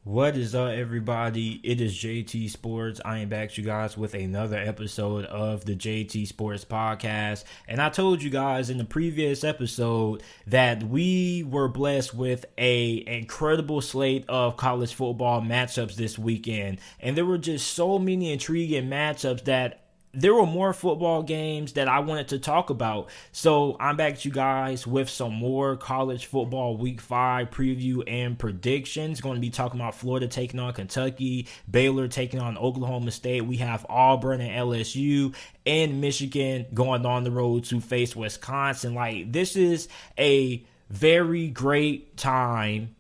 What is up, everybody? It is JT Sports. I am back to you guys with another episode of the JT Sports Podcast. And I told you guys in the previous episode that we were blessed with a incredible slate of college football matchups this weekend. And there were just so many intriguing matchups that there were more football games that I wanted to talk about. So I'm back to you guys with some more college football week 5 preview and predictions. Going to be talking about Florida taking on Kentucky, Baylor taking on Oklahoma State. We have Auburn and LSU, and Michigan going on the road to face Wisconsin. Like, this is a very great time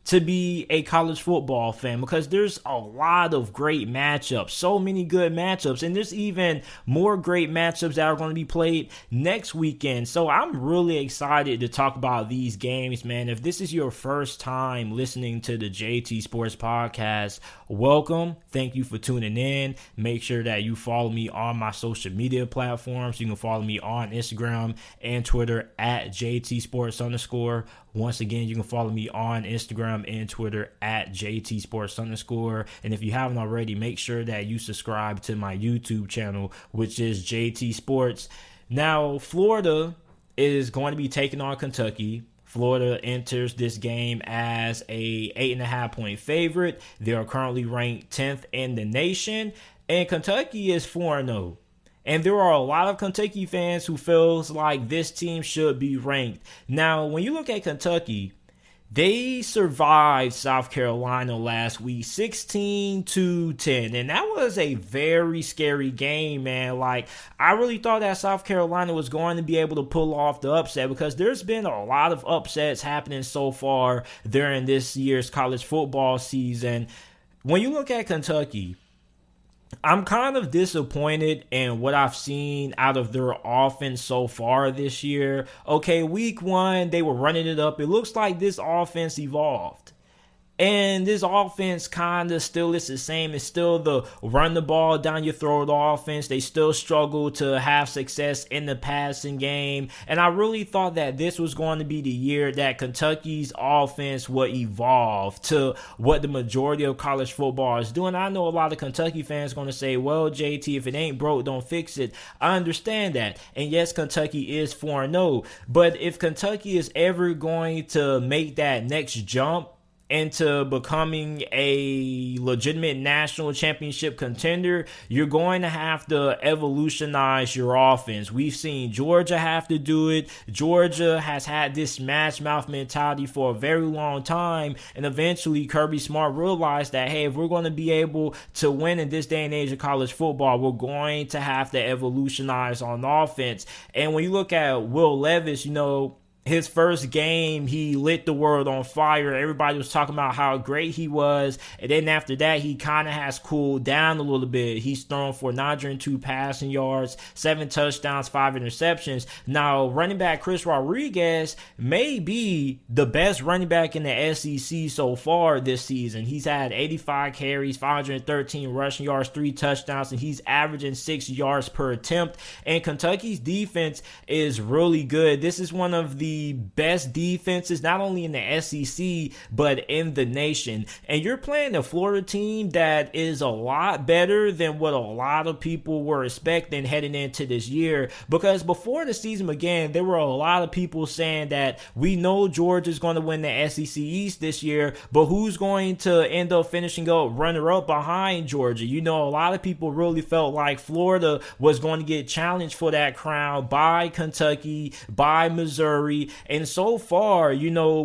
to be a college football fan because there's a lot of great matchups, so many good matchups, and there's even more great matchups that are going to be played next weekend. So I'm really excited to talk about these games, man. If this is your first time listening to the JT Sports Podcast, welcome. Thank you for tuning in. Make sure that you follow me on my social media platforms. You can follow me on Instagram and Twitter at JT Sports _. Once again, you can follow me on Instagram and Twitter at JT Sports _. And if you haven't already, make sure that you subscribe to my YouTube channel, which is JT Sports. Now, Florida is going to be taking on Kentucky. Florida enters this game as a 8.5 point favorite. They are currently ranked 10th in the nation, and Kentucky is 4-0. And there are a lot of Kentucky fans who feels like this team should be ranked. Now, when you look at Kentucky, they survived South Carolina last week 16-10. And that was a very scary game, man. Like, I really thought that South Carolina was going to be able to pull off the upset because there's been a lot of upsets happening so far during this year's college football season. When you look at Kentucky, I'm kind of disappointed in what I've seen out of their offense so far this year. Okay, week 1, they were running it up. It looks like this offense evolved. And this offense kind of still is the same. It's still the run the ball down your throat offense. They still struggle to have success in the passing game. And I really thought that this was going to be the year that Kentucky's offense would evolve to what the majority of college football is doing. I know a lot of Kentucky fans are going to say, well, JT, if it ain't broke, don't fix it. I understand that. And yes, Kentucky is 4-0. But if Kentucky is ever going to make that next jump into becoming a legitimate national championship contender, you're going to have to evolutionize your offense. We've seen Georgia have to do it. Georgia has had this smash mouth mentality for a very long time, and eventually Kirby Smart realized that, hey, if we're going to be able to win in this day and age of college football, we're going to have to evolutionize on offense. And when you look at Will Levis, his first game, he lit the world on fire. Everybody was talking about how great he was. And then after that, he kind of has cooled down a little bit. He's thrown for 902 passing yards, 7 touchdowns, 5 interceptions. Now, running back Chris Rodriguez may be the best running back in the SEC so far this season. He's had 85 carries, 513 rushing yards, 3 touchdowns, and he's averaging 6 yards per attempt. And Kentucky's defense is really good. This is one of the best defenses, not only in the SEC, but in the nation. And you're playing a Florida team that is a lot better than what a lot of people were expecting heading into this year. Because before the season began, there were a lot of people saying that we know Georgia's going to win the SEC East this year, but who's going to end up finishing up runner-up behind Georgia? A lot of people really felt like Florida was going to get challenged for that crown by Kentucky, by Missouri. And so far,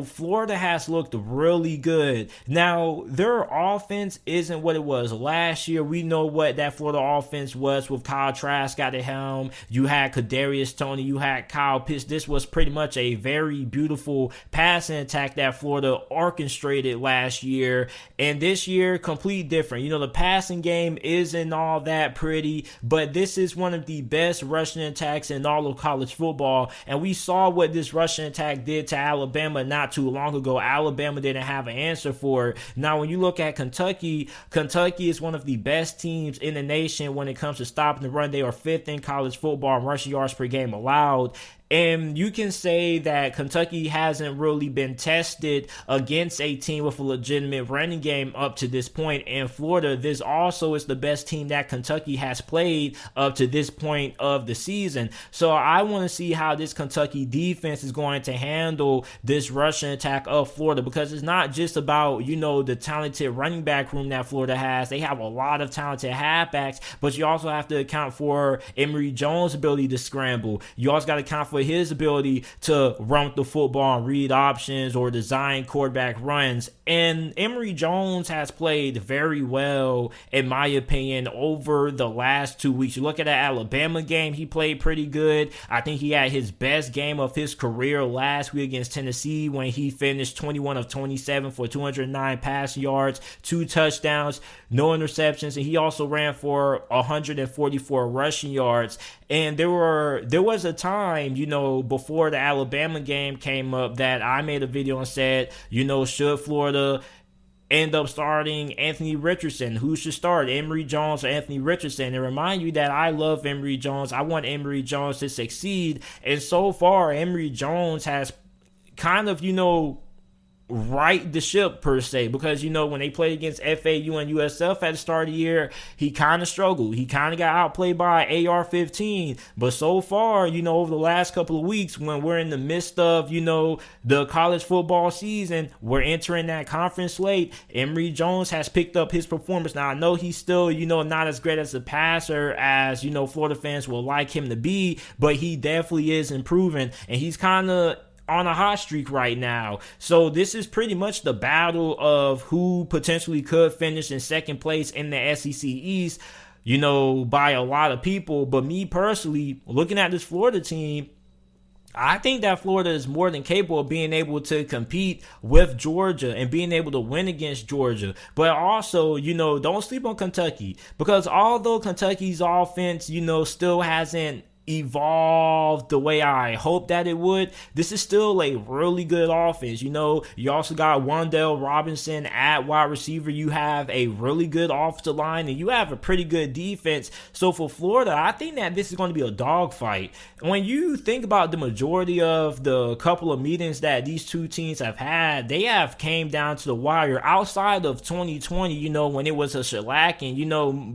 Florida has looked really good. Now, their offense isn't what it was last year. We know what that Florida offense was with Kyle Trask at the helm. You had Kadarius Toney. You had Kyle Pitts. This was pretty much a very beautiful passing attack that Florida orchestrated last year. And this year, complete different. The passing game isn't all that pretty, but this is one of the best rushing attacks in all of college football. And we saw what this rushing attack did to Alabama not too long ago. Alabama didn't have an answer for it. Now, when you look at Kentucky is one of the best teams in the nation when it comes to stopping the run. They are 5th in college football in rushing yards per game allowed. And you can say that Kentucky hasn't really been tested against a team with a legitimate running game up to this point. And Florida, this also is the best team that Kentucky has played up to this point of the season. So I want to see how this Kentucky defense is going to handle this rushing attack of Florida, because it's not just about, the talented running back room that Florida has. They have a lot of talented halfbacks, but you also have to account for Emory Jones' ability to scramble. You also got to account for his ability to run with the football and read options or design quarterback runs. And Emory Jones has played very well, in my opinion, over the last 2 weeks. You look at the Alabama game, he played pretty good. I think he had his best game of his career last week against Tennessee when he finished 21 of 27 for 209 passing yards, 2 touchdowns, no interceptions, and he also ran for 144 rushing yards. And there was a time, before the Alabama game came up, that I made a video and said, should Florida end up starting Anthony Richardson? Who should start, Emory Jones or Anthony Richardson? And remind you that I love Emory Jones. I want Emory Jones to succeed. And so far, Emory Jones has kind of, right the ship per se, because when they played against FAU and USF at the start of the year, he kind of struggled. He kind of got outplayed by AR-15. But so far, over the last couple of weeks, when we're in the midst of the college football season, we're entering that conference slate, Emory Jones has picked up his performance. Now I know he's still not as great as a passer as Florida fans will like him to be, but he definitely is improving, and he's kind of on a hot streak right now. So this is pretty much the battle of who potentially could finish in second place in the SEC East, by a lot of people. But me personally, looking at this Florida team, I think that Florida is more than capable of being able to compete with Georgia and being able to win against Georgia. But also, don't sleep on Kentucky, because although Kentucky's offense, still hasn't evolved the way I hope that it would, this is still a really good offense. You also got Wan'Dale Robinson at wide receiver. You have a really good offensive line, and you have a pretty good defense. So for Florida, I think that this is going to be a dogfight. When you think about the majority of the couple of meetings that these two teams have had, they have came down to the wire. Outside of 2020, when it was a shellacking,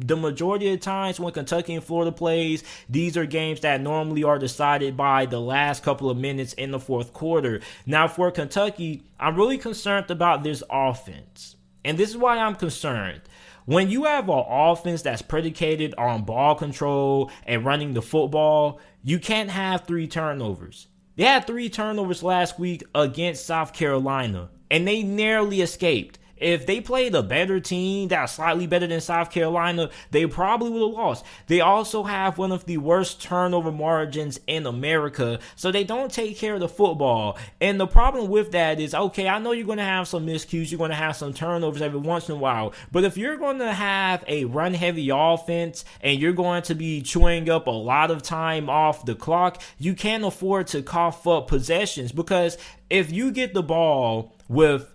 the majority of the times when Kentucky and Florida plays, these are games that normally are decided by the last couple of minutes in the fourth quarter. Now for Kentucky, I'm really concerned about this offense. And this is why I'm concerned. When you have an offense that's predicated on ball control and running the football, you can't have 3 turnovers. They had 3 turnovers last week against South Carolina, and they narrowly escaped. If they played a better team that's slightly better than South Carolina, they probably would have lost. They also have one of the worst turnover margins in America, so they don't take care of the football. And the problem with that is, okay, I know you're going to have some miscues, you're going to have some turnovers every once in a while, but if you're going to have a run-heavy offense and you're going to be chewing up a lot of time off the clock, you can't afford to cough up possessions, because if you get the ball with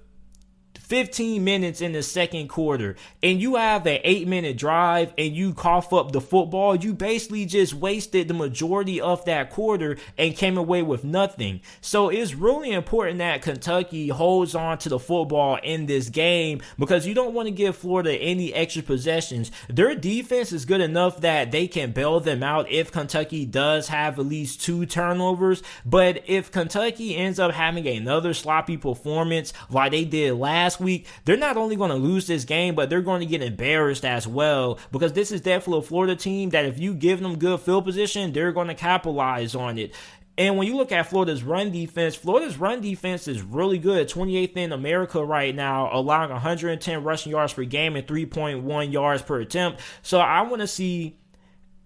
15 minutes in the second quarter and you have an 8-minute drive and you cough up the football, you basically just wasted the majority of that quarter and came away with nothing. So it's really important that Kentucky holds on to the football in this game, because you don't want to give Florida any extra possessions. Their defense is good enough that they can bail them out if Kentucky does have at least 2 turnovers. But if Kentucky ends up having another sloppy performance like they did last week, they're not only going to lose this game, but they're going to get embarrassed as well, because this is definitely a Florida team that if you give them good field position, they're going to capitalize on it. And when you look at Florida's run defense is really good. 28th in America right now, allowing 110 rushing yards per game and 3.1 yards per attempt. So I want to see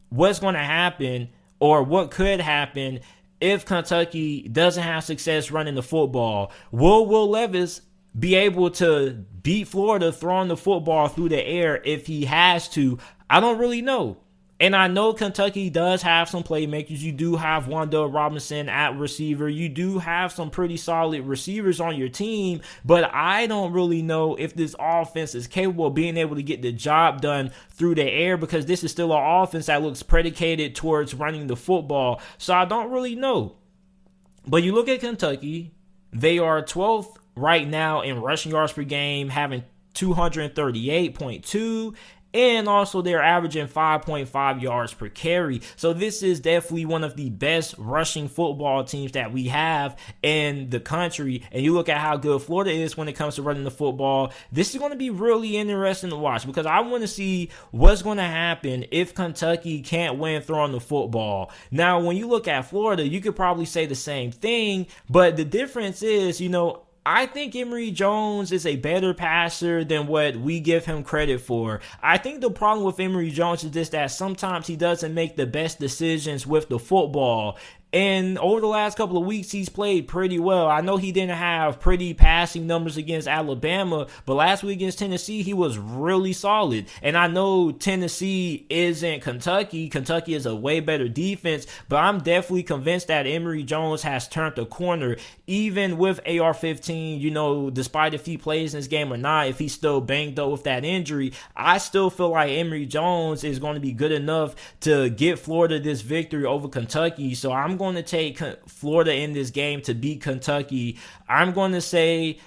what's going to happen, or what could happen, if Kentucky doesn't have success running the football. Will Levis be able to beat Florida throwing the football through the air if he has to? I don't really know. And I know Kentucky does have some playmakers. You do have Wan'Dale Robinson at receiver. You do have some pretty solid receivers on your team. But I don't really know if this offense is capable of being able to get the job done through the air, because this is still an offense that looks predicated towards running the football. So I don't really know. But you look at Kentucky, they are 12th right now in rushing yards per game, having 238.2. And also they're averaging 5.5 yards per carry. So this is definitely one of the best rushing football teams that we have in the country. And you look at how good Florida is when it comes to running the football. This is going to be really interesting to watch because I want to see what's going to happen if Kentucky can't win throwing the football. Now, when you look at Florida, you could probably say the same thing. But the difference is, I think Emory Jones is a better passer than what we give him credit for. I think the problem with Emory Jones is just that sometimes he doesn't make the best decisions with the football. And over the last couple of weeks, he's played pretty well. I know he didn't have pretty passing numbers against Alabama, but last week against Tennessee, he was really solid. And I know Tennessee isn't Kentucky. Kentucky is a way better defense, but I'm definitely convinced that Emory Jones has turned the corner, even with AR-15, despite if he plays in this game or not, if he's still banged up with that injury, I still feel like Emory Jones is going to be good enough to get Florida this victory over Kentucky. So I'm going to take Florida in this game to beat Kentucky. I'm going to say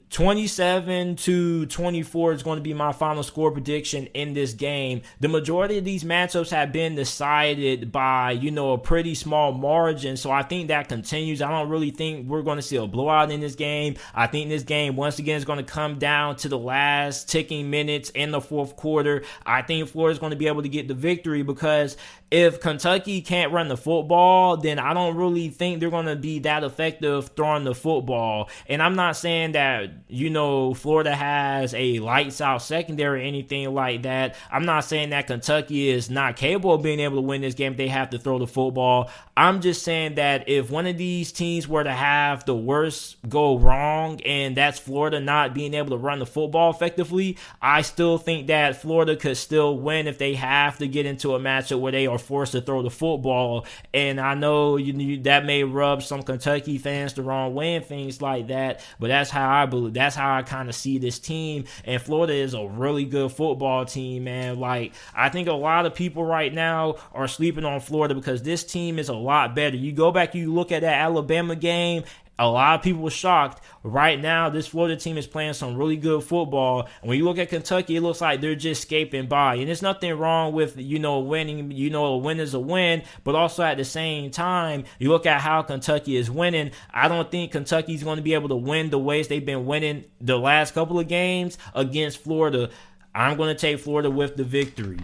27-24 is going to be my final score prediction in this game. The majority of these matchups have been decided by, a pretty small margin. So I think that continues. I don't really think we're going to see a blowout in this game. I think this game, once again, is going to come down to the last ticking minutes in the fourth quarter. I think Florida's going to be able to get the victory because if Kentucky can't run the football, then I don't really think they're going to be that effective throwing the football. And I'm not saying that, Florida has a lights out secondary or anything like that. I'm not saying that Kentucky is not capable of being able to win this game if they have to throw the football. I'm just saying that if one of these teams were to have the worst go wrong, and that's Florida not being able to run the football effectively, I still think that Florida could still win if they have to get into a matchup where they are forced to throw the football. And I know that may rub some Kentucky fans the wrong way and things like that, but that's how I believe. That's how I kind of see this team. And Florida is a really good football team, man. Like, I think a lot of people right now are sleeping on Florida because this team is a lot better. You go back, you look at that Alabama game, a lot of people were shocked. Right now, this Florida team is playing some really good football. And when you look at Kentucky, it looks like they're just scraping by. And there's nothing wrong with, winning. A win is a win. But also at the same time, you look at how Kentucky is winning. I don't think Kentucky's going to be able to win the ways they've been winning the last couple of games against Florida. I'm going to take Florida with the victory.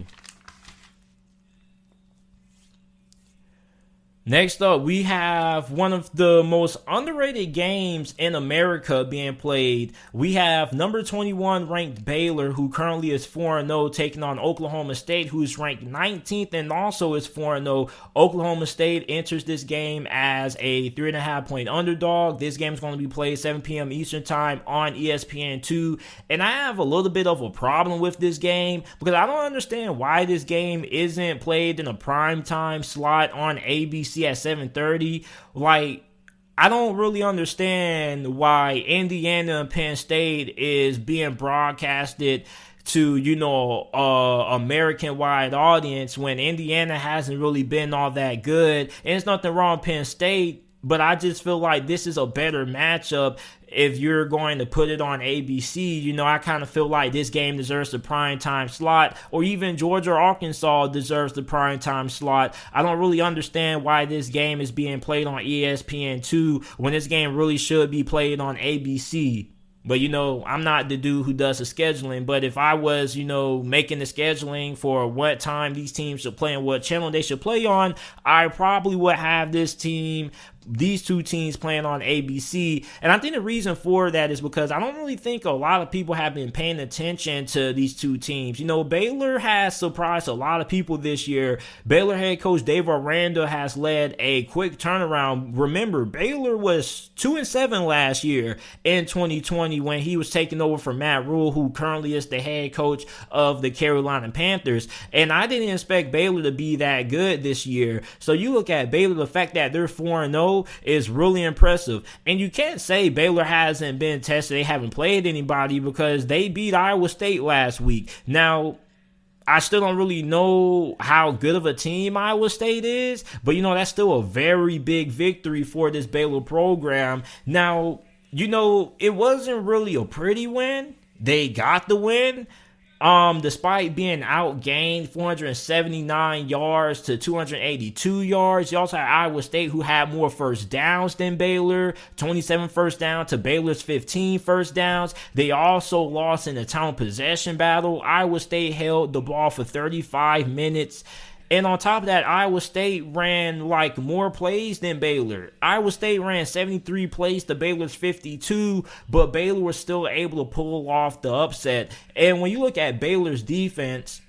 Next up, we have one of the most underrated games in America being played. We have number 21 ranked Baylor, who currently is 4-0, taking on Oklahoma State, who's ranked 19th and also is 4-0. Oklahoma State enters this game as a 3.5-point underdog. This game is going to be played 7 p.m. Eastern Time on ESPN2. And I have a little bit of a problem with this game because I don't understand why this game isn't played in a primetime slot on ABC at 7:30. Like, I don't really understand why Indiana and Penn State is being broadcasted to, American-wide audience when Indiana hasn't really been all that good. And it's nothing wrong with Penn State, but I just feel like this is a better matchup if you're going to put it on ABC. I kind of feel like this game deserves the primetime slot, or even Georgia or Arkansas deserves the primetime slot. I don't really understand why this game is being played on ESPN2 when this game really should be played on ABC. But, I'm not the dude who does the scheduling. But if I was, making the scheduling for what time these teams should play and what channel they should play on, I probably would have these two teams playing on ABC. And I think the reason for that is because I don't really think a lot of people have been paying attention to these two teams. Baylor has surprised a lot of people this year. Baylor head coach Dave Aranda has led a quick turnaround. Remember, Baylor was 2-7 last year in 2020 when he was taking over for Matt Rule, who currently is the head coach of the Carolina Panthers. And I didn't expect Baylor to be that good this year. So you look at Baylor, the fact that they're 4-0 is really impressive. And you can't say Baylor hasn't been tested. They haven't played anybody because they beat Iowa State last week. Now, I still don't really know how good of a team Iowa State is, but that's still a very big victory for this Baylor program. Now, it wasn't really a pretty win. They got the win. Despite being outgained 479 yards to 282 yards. You also had Iowa State, who had more first downs than Baylor, 27 first down to Baylor's 15 first downs. They also lost in the time possession battle. Iowa State held the ball for 35 minutes. And on top of that, Iowa State ran more plays than Baylor. Iowa State ran 73 plays to Baylor's 52, but Baylor was still able to pull off the upset. And when you look at Baylor's defense,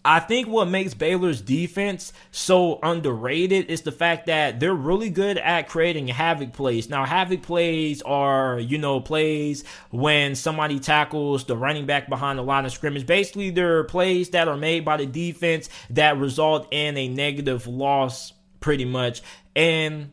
I think what makes Baylor's defense so underrated is the fact that they're really good at creating havoc plays. Now, havoc plays are, plays when somebody tackles the running back behind the line of scrimmage. Basically, they're plays that are made by the defense that result in a negative loss, pretty much. And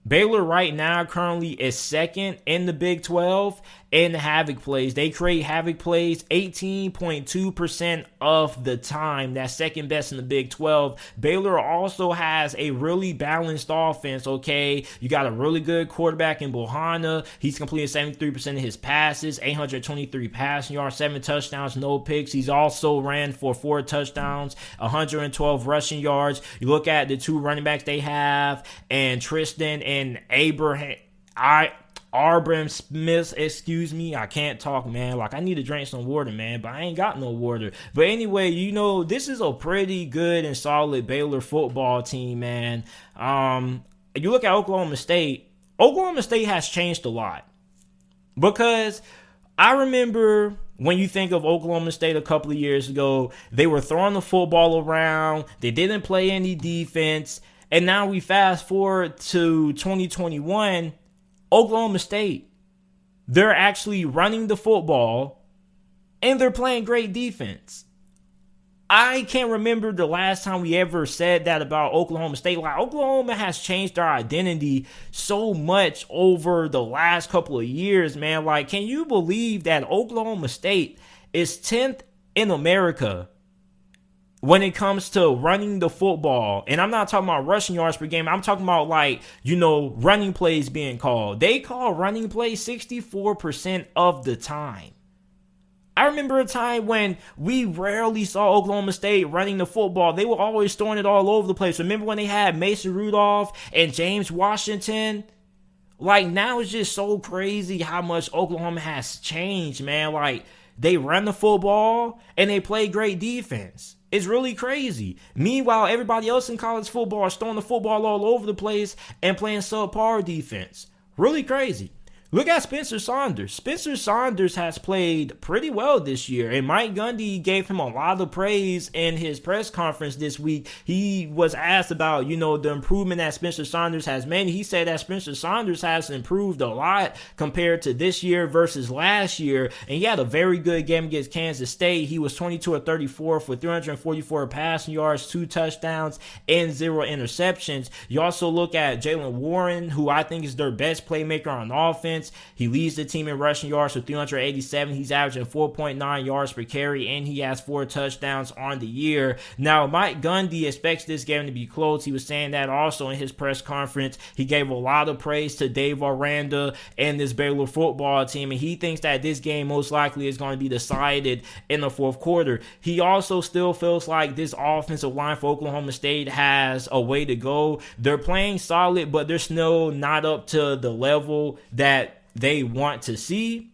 Baylor right now currently is second in the Big 12 in havoc plays. They create havoc plays 18.2% of the time. That's second best in the Big 12. Baylor also has a really balanced offense, okay? You got a really good quarterback in Bohanna. He's completed 73% of his passes, 823 passing yards, 7 touchdowns, no picks. He's also ran for 4 touchdowns, 112 rushing yards. You look at the 2 running backs they have, and Tristan and Arbram Smith, I can't talk, man. I need to drink some water, man, but I ain't got no water. But anyway, this is a pretty good and solid Baylor football team, man. You look at Oklahoma State. Oklahoma State has changed a lot. Because I remember when you think of Oklahoma State a couple of years ago, they were throwing the football around. They didn't play any defense. And now we fast forward to 2021, Oklahoma State, they're actually running the football and they're playing great defense. I can't remember the last time we ever said that about Oklahoma State. Oklahoma has changed their identity so much over the last couple of years, man. Can you believe that Oklahoma State is 10th in America when it comes to running the football? And I'm not talking about rushing yards per game. I'm talking about running plays being called. They call running plays 64% of the time. I remember a time when we rarely saw Oklahoma State running the football. They were always throwing it all over the place. Remember when they had Mason Rudolph and James Washington? Now it's just so crazy how much Oklahoma has changed, man. They run the football and they play great defense. It's really crazy. Meanwhile, everybody else in college football is throwing the football all over the place and playing subpar defense. Really crazy. Look at Spencer Saunders. Spencer Saunders has played pretty well this year, and Mike Gundy gave him a lot of praise in his press conference this week. He was asked about, the improvement that Spencer Saunders has made. He said that Spencer Saunders has improved a lot compared to this year versus last year, and he had a very good game against Kansas State. He was 22 of 34 for 344 passing yards, 2 touchdowns, and 0 interceptions. You also look at Jalen Warren, who I think is their best playmaker on offense. He leads the team in rushing yards with 387. He's averaging 4.9 yards per carry, and he has 4 touchdowns on the year. Now, Mike Gundy expects this game to be close. He was saying that also in his press conference. He gave a lot of praise to Dave Aranda and this Baylor football team, and he thinks that this game most likely is going to be decided in the 4th quarter. He also still feels like this offensive line for Oklahoma State has a way to go. They're playing solid, but they're still not up to the level that they want to see.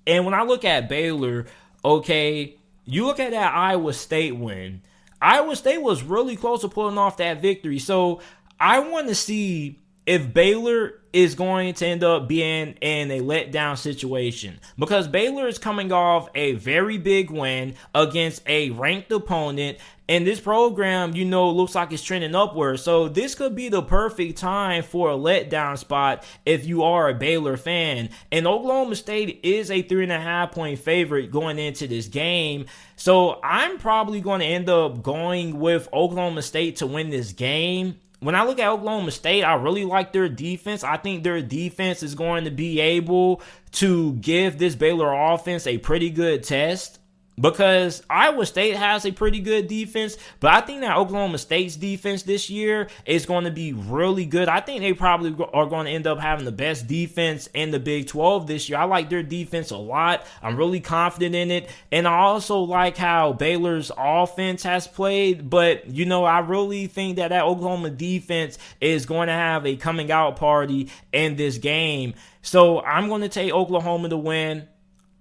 And when I look at Baylor, okay, you look at that Iowa State win. Iowa State was really close to pulling off that victory. So I want to see if Baylor is going to end up being in a letdown situation, because Baylor is coming off a very big win against a ranked opponent, and this program, looks like it's trending upward. So this could be the perfect time for a letdown spot if you are a Baylor fan. And Oklahoma State is a 3.5 point favorite going into this game. So I'm probably going to end up going with Oklahoma State to win this game. When I look at Oklahoma State, I really like their defense. I think their defense is going to be able to give this Baylor offense a pretty good test. Because Iowa State has a pretty good defense, but I think that Oklahoma State's defense this year is going to be really good. I think they probably are going to end up having the best defense in the Big 12 this year. I like their defense a lot. I'm really confident in it. And I also like how Baylor's offense has played. But, I really think that Oklahoma defense is going to have a coming out party in this game. So I'm going to take Oklahoma to win.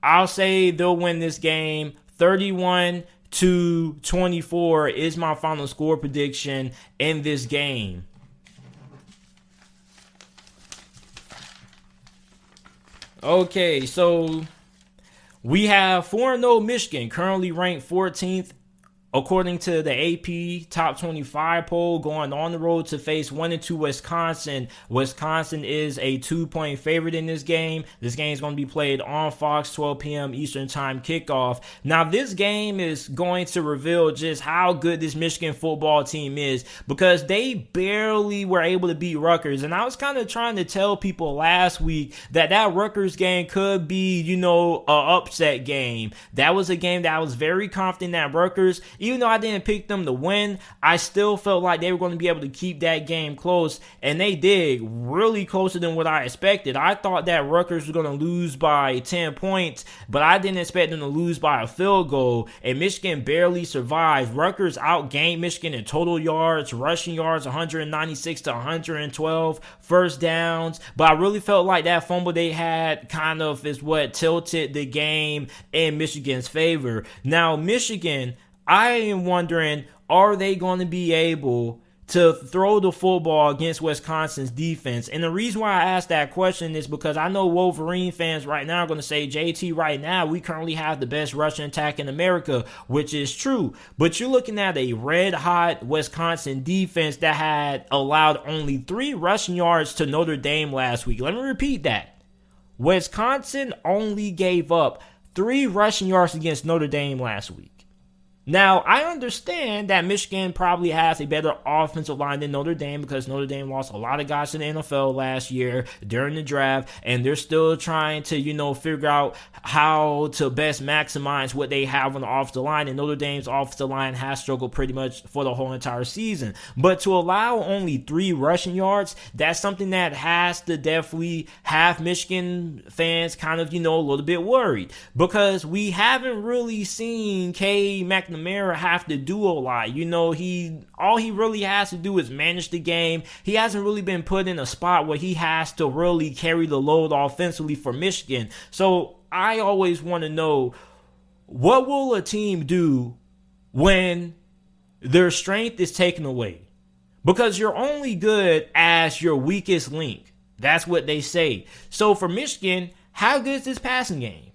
I'll say they'll win this game. 31-24 is my final score prediction in this game. Okay, so we have 4-0 Michigan, currently ranked 14th. According to the AP Top 25 poll, going on the road to face 1-2 Wisconsin. Wisconsin is a 2-point favorite in this game. This game is going to be played on Fox, 12 p.m. Eastern Time kickoff. Now, this game is going to reveal just how good this Michigan football team is, because they barely were able to beat Rutgers. And I was kind of trying to tell people last week that Rutgers game could be, an upset game. That was a game that I was very confident that Rutgers, even though I didn't pick them to win, I still felt like they were going to be able to keep that game close, and they did, really closer than what I expected. I thought that Rutgers was going to lose by 10 points, but I didn't expect them to lose by a field goal, and Michigan barely survived. Rutgers outgained Michigan in total yards, rushing yards 196 to 112, first downs, but I really felt like that fumble they had kind of is what tilted the game in Michigan's favor. Now, Michigan, I am wondering, are they going to be able to throw the football against Wisconsin's defense? And the reason why I asked that question is because I know Wolverine fans right now are going to say, JT, right now we currently have the best rushing attack in America, which is true. But you're looking at a red-hot Wisconsin defense that had allowed only 3 rushing yards to Notre Dame last week. Let me repeat that. Wisconsin only gave up 3 rushing yards against Notre Dame last week. Now, I understand that Michigan probably has a better offensive line than Notre Dame, because Notre Dame lost a lot of guys to the NFL last year during the draft, and they're still trying to, figure out how to best maximize what they have on the offensive line, and Notre Dame's offensive line has struggled pretty much for the whole entire season. But to allow only 3 rushing yards, that's something that has to definitely have Michigan fans kind of, a little bit worried, because we haven't really seen McNamara have to do a lot. All he really has to do is manage the game. He hasn't really been put in a spot where he has to really carry the load offensively for Michigan. So I always want to know, what will a team do when their strength is taken away? Because you're only good as your weakest link. That's what they say. So for Michigan, how good is this passing game?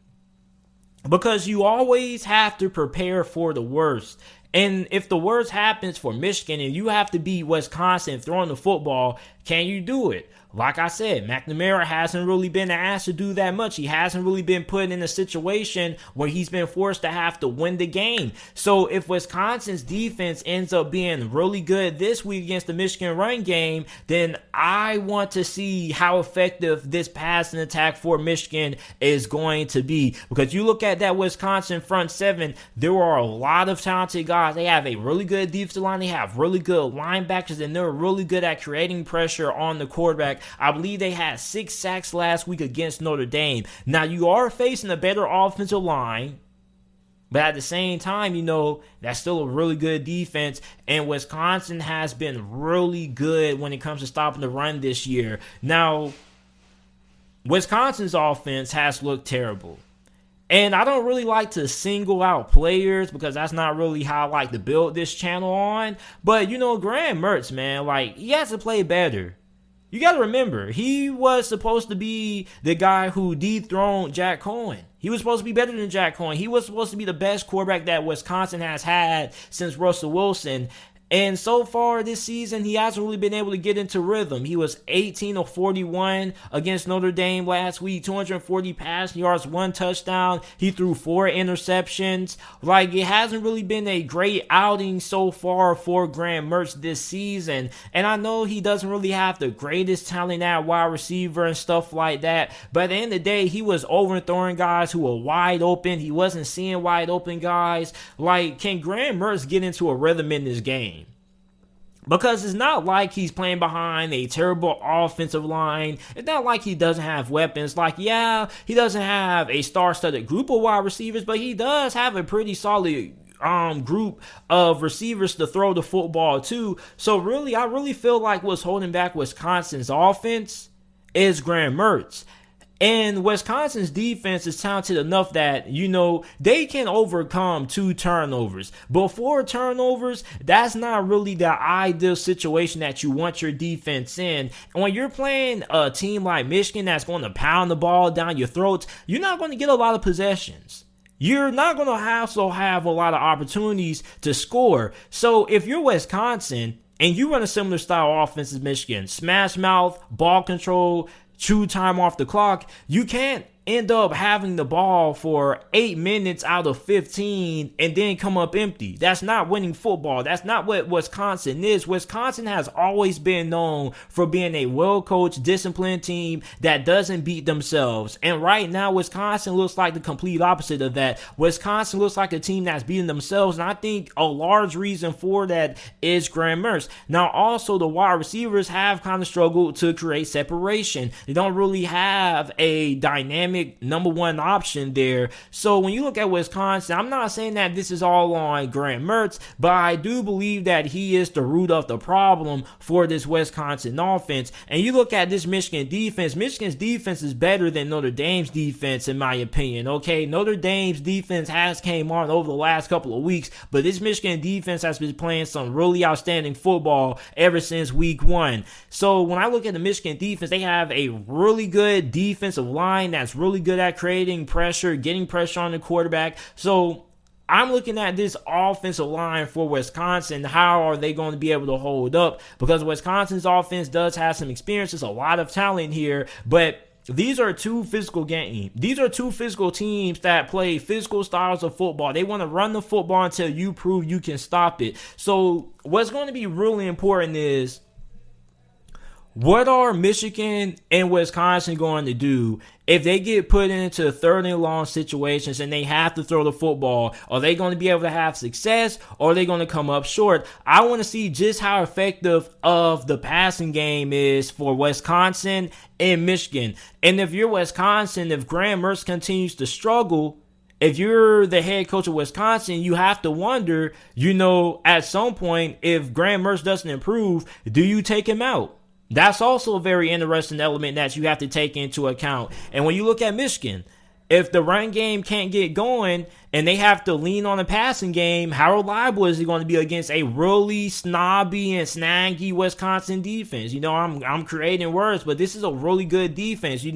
Because you always have to prepare for the worst. And if the worst happens for Michigan and you have to beat Wisconsin throwing the football, can you do it? Like I said, McNamara hasn't really been asked to do that much. He hasn't really been put in a situation where he's been forced to have to win the game. So if Wisconsin's defense ends up being really good this week against the Michigan run game, then I want to see how effective this passing attack for Michigan is going to be. Because you look at that Wisconsin front seven, there are a lot of talented guys. They have a really good defensive line. They have really good linebackers, and they're really good at creating pressure on the quarterback. I believe they had 6 sacks last week against Notre Dame. Now, you are facing a better offensive line, but at the same time, that's still a really good defense. And Wisconsin has been really good when it comes to stopping the run this year. Now, Wisconsin's offense has looked terrible. And I don't really like to single out players, because that's not really how I like to build this channel on. But, Graham Mertz, man, he has to play better. You got to remember, he was supposed to be the guy who dethroned Jack Cohen. He was supposed to be better than Jack Cohen. He was supposed to be the best quarterback that Wisconsin has had since Russell Wilson. And so far this season, he hasn't really been able to get into rhythm. He was 18 of 41 against Notre Dame last week, 240 passing yards, 1 touchdown. He threw 4 interceptions. Like, it hasn't really been a great outing so far for Graham Mertz this season. And I know he doesn't really have the greatest talent at wide receiver and stuff like that. But at the end of the day, he was overthrowing guys who were wide open. He wasn't seeing wide open guys. Like, can Graham Mertz get into a rhythm in this game? Because it's not like he's playing behind a terrible offensive line. It's not like he doesn't have weapons. Like, yeah, he doesn't have a star-studded group of wide receivers, but he does have a pretty solid group of receivers to throw the football to. So really, I really feel like what's holding back Wisconsin's offense is Graham Mertz. And Wisconsin's defense is talented enough that, they can overcome 2 turnovers. But 4 turnovers, that's not really the ideal situation that you want your defense in. And when you're playing a team like Michigan that's going to pound the ball down your throats, you're not going to get a lot of possessions. You're not going to also have a lot of opportunities to score. So if you're Wisconsin and you run a similar style offense as Michigan, smash mouth, ball control, chew time off the clock, you can't end up having the ball for 8 minutes out of 15 and then come up empty. That's not winning football. That's not what Wisconsin is. Wisconsin has always been known for being a well-coached, disciplined team that doesn't beat themselves. And right now, Wisconsin looks like the complete opposite of that. Wisconsin looks like a team that's beating themselves, and I think a large reason for that is Graham Mertz. Now, also, the wide receivers have kind of struggled to create separation. They don't really have a dynamic number one option there. So when you look at Wisconsin, I'm not saying that this is all on Graham Mertz, but I do believe that he is the root of the problem for this Wisconsin offense. And you look at this Michigan defense, Michigan's defense is better than Notre Dame's defense in my opinion. Okay, Notre Dame's defense has came on over the last couple of weeks, but this Michigan defense has been playing some really outstanding football ever since week 1. So when I look at the Michigan defense, they have a really good defensive line that's really good at creating pressure, getting pressure on the quarterback. So I'm looking at this offensive line for Wisconsin. How are they going to be able to hold up? Because Wisconsin's offense does have some experience. There's a lot of talent here, but these are 2 physical games. These are 2 physical teams that play physical styles of football. They want to run the football until you prove you can stop it. So what's going to be really important is, what are Michigan and Wisconsin going to do if they get put into 3rd and long situations and they have to throw the football? Are they going to be able to have success, or are they going to come up short? I want to see just how effective of the passing game is for Wisconsin and Michigan. And if you're Wisconsin, if Graham Mertz continues to struggle, if you're the head coach of Wisconsin, you have to wonder, at some point, if Graham Mertz doesn't improve, do you take him out? That's also a very interesting element that you have to take into account. And when you look at Michigan, if the run game can't get going and they have to lean on the passing game, how reliable is he going to be against a really snobby and snaggy Wisconsin defense? I'm creating words, but this is a really good defense.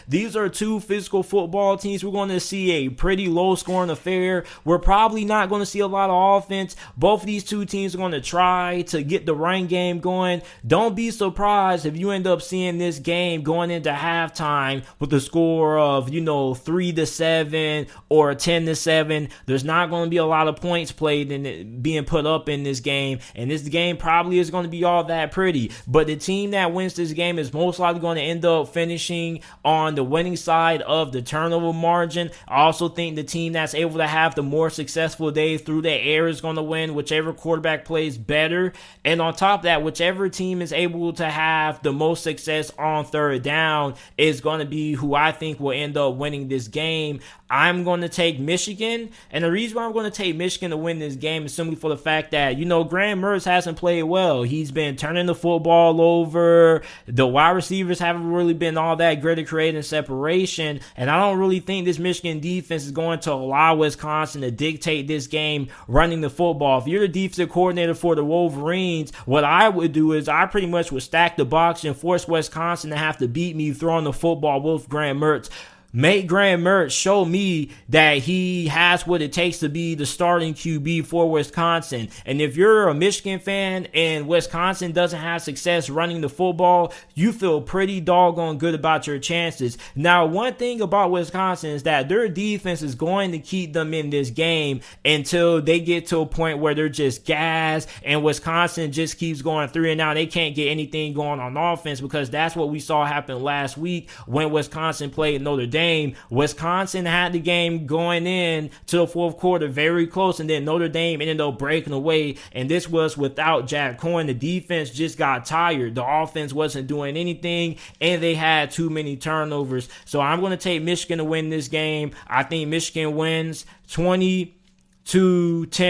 These are 2 physical football teams. We're going to see a pretty low-scoring affair. We're probably not going to see a lot of offense. Both of these 2 teams are going to try to get the run game going. Don't be surprised if you end up seeing this game going into halftime with a score of, 3-7 or 10-7. There's not going to be a lot of points played and being put up in this game, and this game probably is going to be all that pretty. But the team that wins this game is most likely going to end up finishing on the winning side of the turnover margin. I also think the team that's able to have the more successful day through the air is going to win, whichever quarterback plays better. And on top of that, whichever team is able to have the most success on 3rd down is going to be who I think will end up winning this game. I'm going to take Michigan, and the reason why I'm going to take Michigan to win this game is simply for the fact that, Graham Mertz hasn't played well. He's been turning the football over. The wide receivers haven't really been all that great at creating separation, and I don't really think this Michigan defense is going to allow Wisconsin to dictate this game running the football. If you're the defensive coordinator for the Wolverines, what I would do is I pretty much would stack the box and force Wisconsin to have to beat me throwing the football with Graham Mertz. Make Graham Mertz show me that he has what it takes to be the starting QB for Wisconsin. And if you're a Michigan fan and Wisconsin doesn't have success running the football, you feel pretty doggone good about your chances. Now, one thing about Wisconsin is that their defense is going to keep them in this game until they get to a point where they're just gassed and Wisconsin just keeps going 3-and-out. They can't get anything going on offense, because that's what we saw happen last week when Wisconsin played Notre Dame. Wisconsin had the game going in to the fourth quarter very close, and then Notre Dame ended up breaking away, and this was without Jack Coyne. The defense just got tired. The offense wasn't doing anything, and they had too many turnovers. So I'm going to take Michigan to win this game. I think Michigan wins 20-10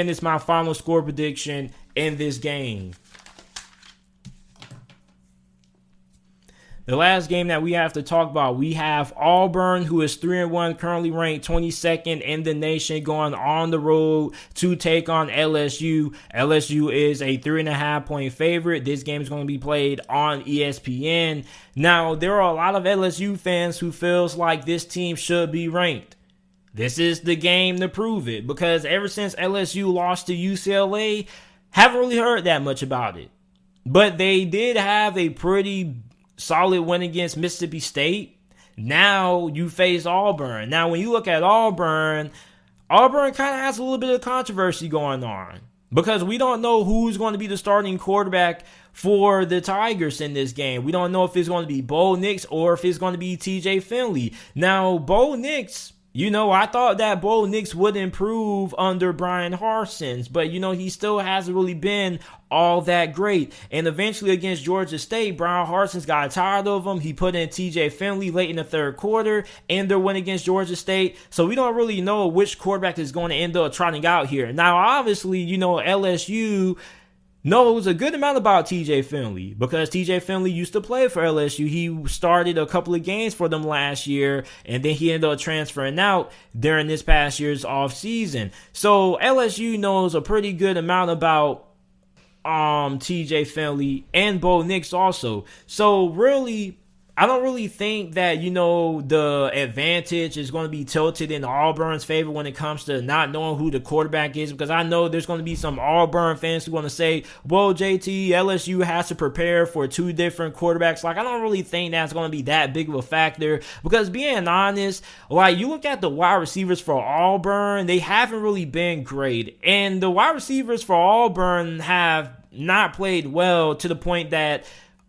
is my final score prediction in this game. The last game that we have to talk about, we have Auburn, who is 3-1, currently ranked 22nd in the nation, going on the road to take on LSU. LSU is a 3.5-point favorite. This game is going to be played on ESPN. Now, there are a lot of LSU fans who feels like this team should be ranked. This is the game to prove it, because ever since LSU lost to UCLA, haven't really heard that much about it. But they did have a pretty solid win against Mississippi State. Now you face Auburn. Now, when you look at Auburn kind of has a little bit of controversy going on, because we don't know who's going to be the starting quarterback for the Tigers in this game. We don't know if it's going to be Bo Nix or if it's going to be TJ Finley. Now, Bo Nix, I thought that Bo Nix would improve under Brian Harsin, but, he still hasn't really been all that great. And eventually against Georgia State, Brian Harsin's got tired of him. He put in TJ Finley late in the third quarter and their win against Georgia State. So we don't really know which quarterback is going to end up trotting out here. Now, obviously, LSU knows a good amount about TJ Finley, because TJ Finley used to play for LSU. He started a couple of games for them last year, and then he ended up transferring out during this past year's offseason. So LSU knows a pretty good amount about TJ Finley and Bo Nix also. So really, I don't really think that, the advantage is going to be tilted in Auburn's favor when it comes to not knowing who the quarterback is, because I know there's going to be some Auburn fans who want to say, well, JT, LSU has to prepare for two different quarterbacks. I don't really think that's going to be that big of a factor, because being honest, you look at the wide receivers for Auburn, they haven't really been great. And the wide receivers for Auburn have not played well, to the point that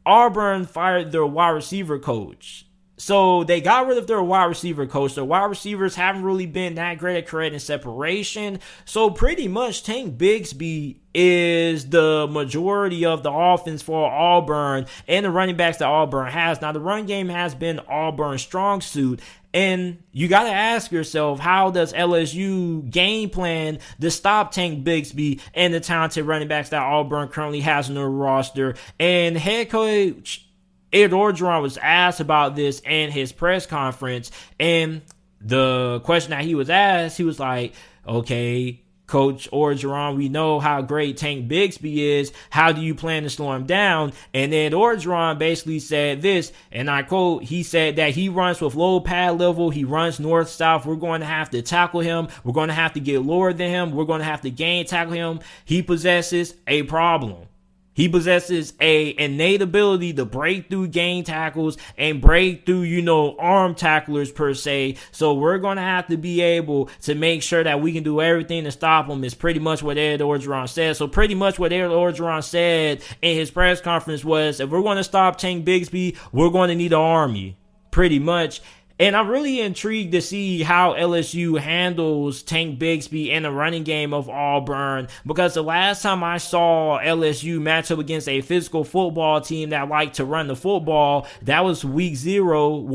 Auburn fired their wide receiver coach. So they got rid of their wide receiver coach. Their wide receivers haven't really been that great at creating separation. So pretty much Tank Bigsby is the majority of the offense for Auburn and the running backs that Auburn has. Now, the run game has been Auburn's strong suit. And you got to ask yourself, how does LSU game plan to stop Tank Bigsby and the talented running backs that Auburn currently has on their roster? And head coach Ed Orgeron was asked about this in his press conference. And the question that he was asked, he was like, okay, Coach Orgeron, we know how great Tank Bigsby is. How do you plan to slow him down? And then Orgeron basically said this, and I quote, he said that he runs with low pad level. He runs north-south. We're going to have to tackle him. We're going to have to get lower than him. We're going to have to gain tackle him. He possesses a problem. He possesses a innate ability to break through gain tackles and break through, arm tacklers per se. So we're going to have to be able to make sure that we can do everything to stop him, is pretty much what Ed Orgeron said. So pretty much what Ed Orgeron said in his press conference was, if we're going to stop Tank Bigsby, we're going to need an army, pretty much. And I'm really intrigued to see how LSU handles Tank Bigsby and the running game of Auburn, because the last time I saw LSU match up against a physical football team that liked to run the football, that was week 1,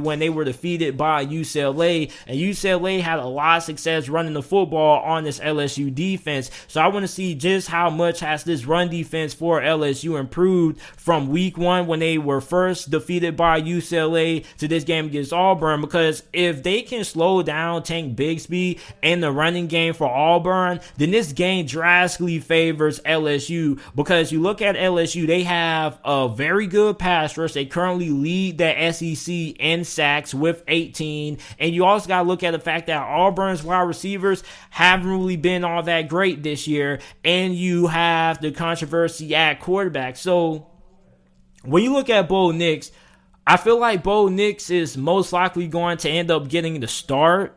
when they were defeated by UCLA. And UCLA had a lot of success running the football on this LSU defense. So I want to see just how much has this run defense for LSU improved from week 1 when they were first defeated by UCLA to this game against Auburn, because if they can slow down Tank Bigsby and the running game for Auburn, then this game drastically favors LSU, because you look at LSU, they have a very good pass rush. They currently lead the SEC in sacks with 18, and you also got to look at the fact that Auburn's wide receivers haven't really been all that great this year, and you have the controversy at quarterback. So when you look at Bo Nix, I feel like Bo Nix is most likely going to end up getting the start.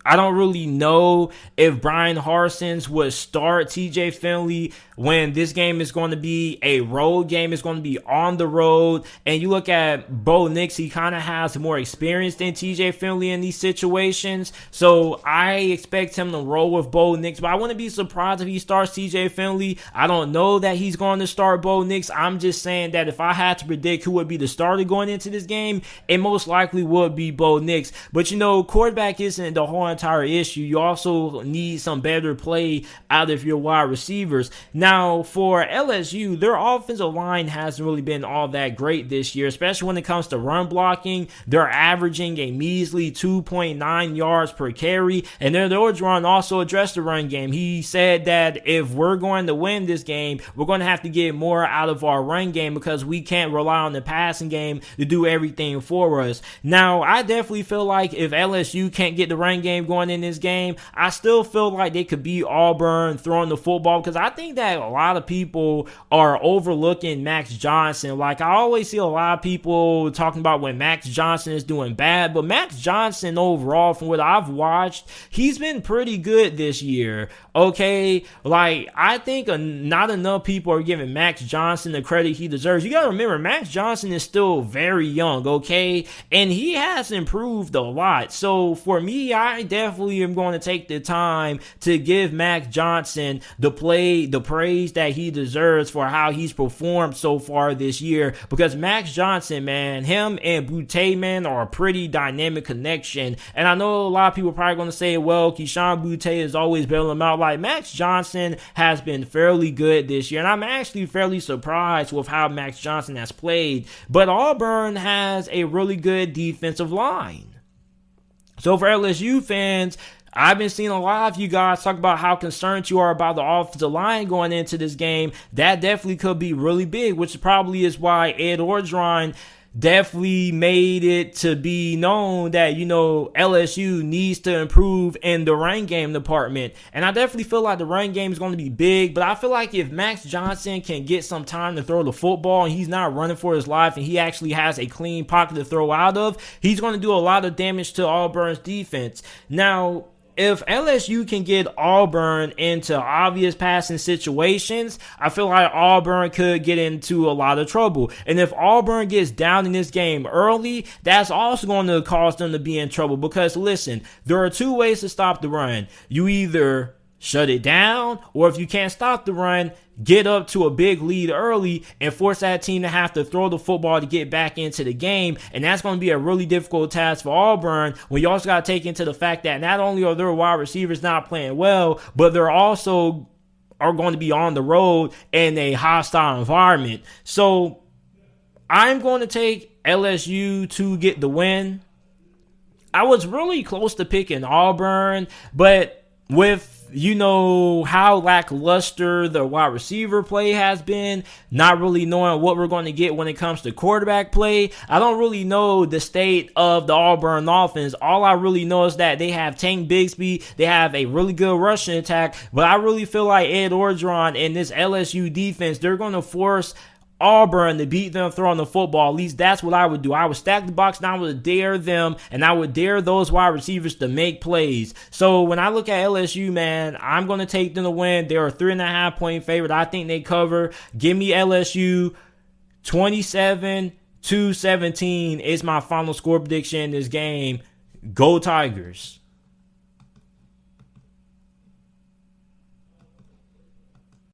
I don't really know if Brian Harsons would start TJ Finley when this game is going to be a road game. It's going to be on the road. And you look at Bo Nix, he kind of has more experience than TJ Finley in these situations. So I expect him to roll with Bo Nix. But I wouldn't be surprised if he starts TJ Finley. I don't know that he's going to start Bo Nix. I'm just saying that if I had to predict who would be the starter going into this game, it most likely would be Bo Nix. But quarterback isn't the whole entire issue. You also need some better play out of your wide receivers. Now, for LSU, their offensive line hasn't really been all that great this year, especially when it comes to run blocking. They're averaging a measly 2.9 yards per carry, and their Orgeron also addressed the run game. He said that if we're going to win this game, we're going to have to get more out of our run game, because we can't rely on the passing game to do everything for us. Now, I definitely feel like if LSU can't get the run game going in this game, I still feel like they could beat Auburn throwing the football, because I think that a lot of people are overlooking Max Johnson. Like, I always see a lot of people talking about when Max Johnson is doing bad, but Max Johnson overall, from what I've watched, he's been pretty good this year. Okay, like, I think not enough people are giving Max Johnson the credit he deserves. You gotta remember, Max Johnson is still very young, okay, and he has improved a lot. So for me, I definitely am going to take the time to give Max Johnson the praise that he deserves for how he's performed so far this year, because Max Johnson, man, him and Boutte, man, are a pretty dynamic connection. And I know a lot of people are probably going to say, well, Keyshawn Boutte is always bailing him out. Like, Max Johnson has been fairly good this year, and I'm actually fairly surprised with how Max Johnson has played. But Auburn has a really good defensive line. So for LSU fans, I've been seeing a lot of you guys talk about how concerned you are about the offensive line going into this game. That definitely could be really big, which probably is why Ed Orgeron definitely made it to be known that, LSU needs to improve in the run game department. And I definitely feel like the run game is going to be big, but I feel like if Max Johnson can get some time to throw the football and he's not running for his life and he actually has a clean pocket to throw out of, he's going to do a lot of damage to Auburn's defense. Now, if LSU can get Auburn into obvious passing situations, I feel like Auburn could get into a lot of trouble. And if Auburn gets down in this game early, that's also going to cause them to be in trouble. Because, listen, there are two ways to stop the run. You either shut it down, or if you can't stop the run, get up to a big lead early and force that team to have to throw the football to get back into the game. And that's going to be a really difficult task for Auburn, when you also got to take into the fact that not only are their wide receivers not playing well, but they're also are going to be on the road in a hostile environment. So I'm going to take LSU to get the win. I was really close to picking Auburn, but with how lackluster the wide receiver play has been, not really knowing what we're going to get when it comes to quarterback play, I don't really know the state of the Auburn offense. All I really know is that they have Tank Bigsby, they have a really good rushing attack, but I really feel like Ed Orgeron and this LSU defense, they're going to force Auburn to beat them throwing the football. At least that's what I would do. I would stack the box and I would dare them, and I would dare those wide receivers to make plays. So when I look at LSU, man, I'm going to take them to win. They're a 3.5 point favorite. I think they cover. Give me LSU 27-17 is my final score prediction in this game. Go Tigers.